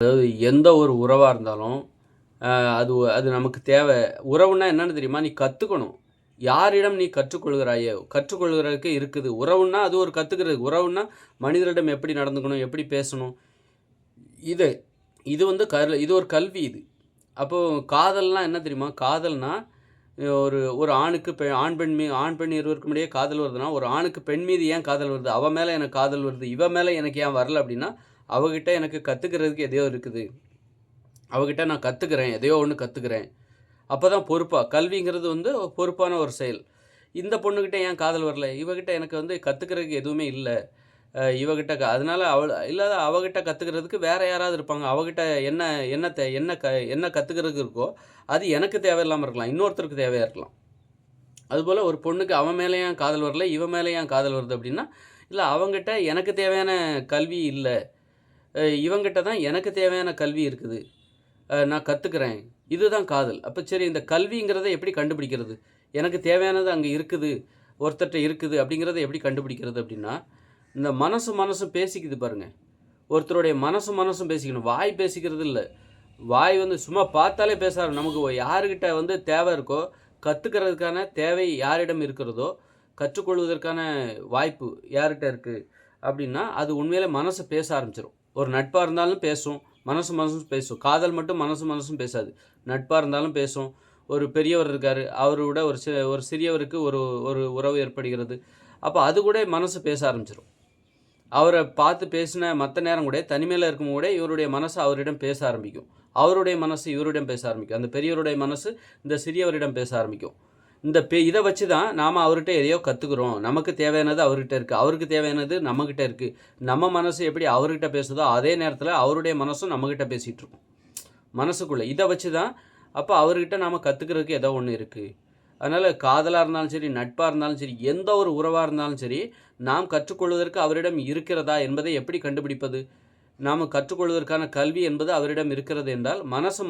அதாவது எந்த ஒரு உறவா இருந்தாலும், அது நமக்கு தேவை. உறவுன்னா என்னன்னு தெரியுமா? நீ கத்துக்கணும். யாரிடம் நீ கற்றுக்கொள்கிறாயோ, கற்றுக்கொள்கிறதுக்கு இருக்குது. உறவுன்னா அது ஒரு கத்துக்கிறது. உறவுன்னா மனிதரிடம் எப்படி நடந்துக்கணும், எப்படி பேசணும். இது இது வந்து இது ஒரு கல்வி இது. அப்போ காதல்னா என்ன தெரியுமா? காதல்னா ஒரு ஒரு ஆணுக்கு ஆண், பெண் இருவருக்கும் இடையே காதல் வருதுன்னா, ஒரு ஆணுக்கு பெண் மீது ஏன் காதல் வருது? அவ மேல எனக்கு காதல் வருது. இவ மேல எனக்கு ஏன் வரல அப்டின்னா, அவகிட்ட எனக்கு கத்துக்கிறதுக்கு எதையோ இருக்குது. அவகிட்ட நான் கத்துக்கிறேன். எதையோ ஒண்ணு கத்துக்கிறேன். அப்பதான் பொறுப்பா கல்விங்கிறது வந்து பொறுப்பான ஒரு செயல். இந்த பொண்ணுகிட்ட ஏன் காதல் வரல? இவகிட்ட எனக்கு வந்து கத்துக்கிறதுக்கு எதுவுமே இல்ல. இவகிட்ட அதனால அவகிட்ட கத்துக்கிறதுக்கு வேற யாராவது இருப்பாங்க. அவகிட்ட என்ன என்ன தே என்ன க என்ன கத்துக்கிறதுக்கு இருக்கோ, அது எனக்கு தேவையில்லாம இருக்கலாம். இன்னொருத்தருக்கு தேவையா இருக்கலாம். அதுபோல ஒரு பொண்ணுக்கு அவன் மேல ஏன் காதல் வரல, இவன் மேல ஏன் காதல் வருது அப்டின்னா, இல்ல அவங்கிட்ட எனக்கு தேவையான கல்வி இல்ல. இவங்கிட்ட தான் எனக்கு தேவையான கல்வி இருக்குது. நான் கத்துக்கிறேன். இதுதான் காதல். அப்ப சரி இந்த கல்விங்கிறத எப்படி கண்டுபிடிக்கிறது? எனக்கு தேவையானது அங்க இருக்குது. ஒருத்தர்ட்ட இருக்குது அப்படிங்கிறத எப்படி கண்டுபிடிக்கிறது அப்படின்னா, இந்த மனசும் பேசிக்குது பாருங்க. ஒருத்தருடைய மனசும் பேசிக்கணும். வாய் பேசிக்கிறது இல்ல. வாய் வந்து சும்மா பார்த்தாலே நமக்கு யாருகிட்ட வந்து தேவை இருக்கோ, கத்துக்கிறதுக்கான தேவை யாரிடம் இருக்கிறதோ, கற்றுக்கொள்வதற்கான வாய்ப்பு யார்கிட்ட இருக்கு அப்படின்னா, அது உண்மையிலே மனசு பேச ஆரம்பிச்சுரும். ஒரு நட்பா இருந்தாலும் பேசும். மனசும் பேசும். காதல் மட்டும் மனசும் பேசாது. நட்பா இருந்தாலும் பேசும். ஒரு பெரியவர் இருக்காரு. அவரோட ஒரு சிறியவருக்கு ஒரு ஒரு உறவு ஏற்படுகிறது. அப்ப அது கூட மனசு பேச ஆரம்பிச்சுரும். அவர பார்த்து பேசின மத்த நேரம் கூட தனிமையில இருக்கும்போது கூட இவருடைய மனசு அவரிடம் பேச ஆரம்பிக்கும். அவருடைய மனசு இவரிடம் பேச ஆரம்பிக்கும். அந்த பெரியவருடைய மனசு இந்த சிறியவரிடம் பேச ஆரம்பிக்கும். இத வச்சு தான் நாம அவர்ட்ட எதையோ கத்துக்கிறோம். நமக்கு தேவையானது அவர்கிட்ட இருக்கு. அவருக்கு தேவையானது நம்மகிட்ட இருக்கு. நம்ம மனசு எப்படி அவர்கிட்ட பேசுதோ, அதே நேரத்தில அவருடைய மனசும் நம்மகிட்ட பேசிட்டு இருக்கும். மனசுக்குள்ள. இத வச்சு தான் அப்ப அவர்கிட்ட நாம கத்துக்கிறதுக்கு ஏதோ ஒண்ணு இருக்கு. அதனால காதலா இருந்தாலும் சரி, நட்பா இருந்தாலும் சரி, எந்த ஒரு உறவா இருந்தாலும் சரி, நாம் கற்றுக்கொள்வதற்கு அவரிடம் இருக்கிறதா என்பதை எப்படி கண்டுபிடிப்பது? நாம கற்றுக்கொள்வதற்கான கல்வி என்பது அவரிடம் இருக்கிறது என்றால்,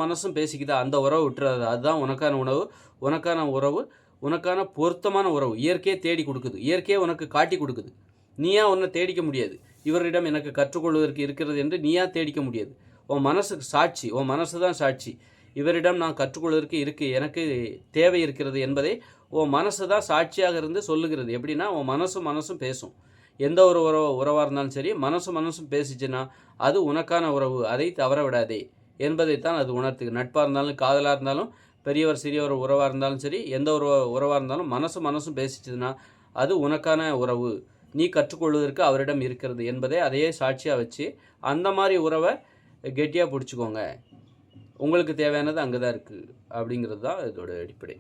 மனசும் பேசிக்குதா, அந்த உறவ விட்டுறாத. அதுதான் உனக்கான உணவு, உனக்கான உறவு, உனக்கான பொருத்தமான உறவு. இயற்கையே தேடி குடுக்குது. இயற்கையே உனக்கு காட்டிக் குடுக்குது. நீயா ஒண்ண தேடிக்க முடியாது. இவரிடம் எனக்கு கற்றுக்கொள்வதற்கு இருக்கிறது என்று நீயா தேடிக்க முடியாது. உன் மனசுக்கு சாட்சி. உன் மனசு தான் சாட்சி. இவரிடம் நான் கற்றுக்கொள்வதற்கு எனக்கு தேவை இருக்கிறது என்பதை உன் மனசு தான் சாட்சியாக இருந்து சொல்லுகிறது. எப்படின்னா, உன் மனசும் பேசும். எந்த ஒரு உறவா இருந்தாலும் சரி, மனசும் பேசிச்சுன்னா, அது உனக்கான உறவு. அதை தவற விடாதே என்பதைத்தான் அது உணர்த்துது. நட்பா இருந்தாலும், காதலா இருந்தாலும், பெரியவர், சிறியவர் உறவா இருந்தாலும் சரி, எந்த ஒரு உறவா இருந்தாலும் மனசும் பேசிச்சுதுன்னா, அது உனக்கான உறவு. நீ கற்றுக்கொள்வதற்கு அவரிடம் இருக்கிறது என்பதை அதையே சாட்சியா வச்சு, அந்த மாரி உறவ கெட்டியா புடிச்சுக்கோங்க. உங்களுக்கு தேவையானது அங்க தான் இருக்கு. அப்படிங்கிறது தான் இதோட அடிப்படை.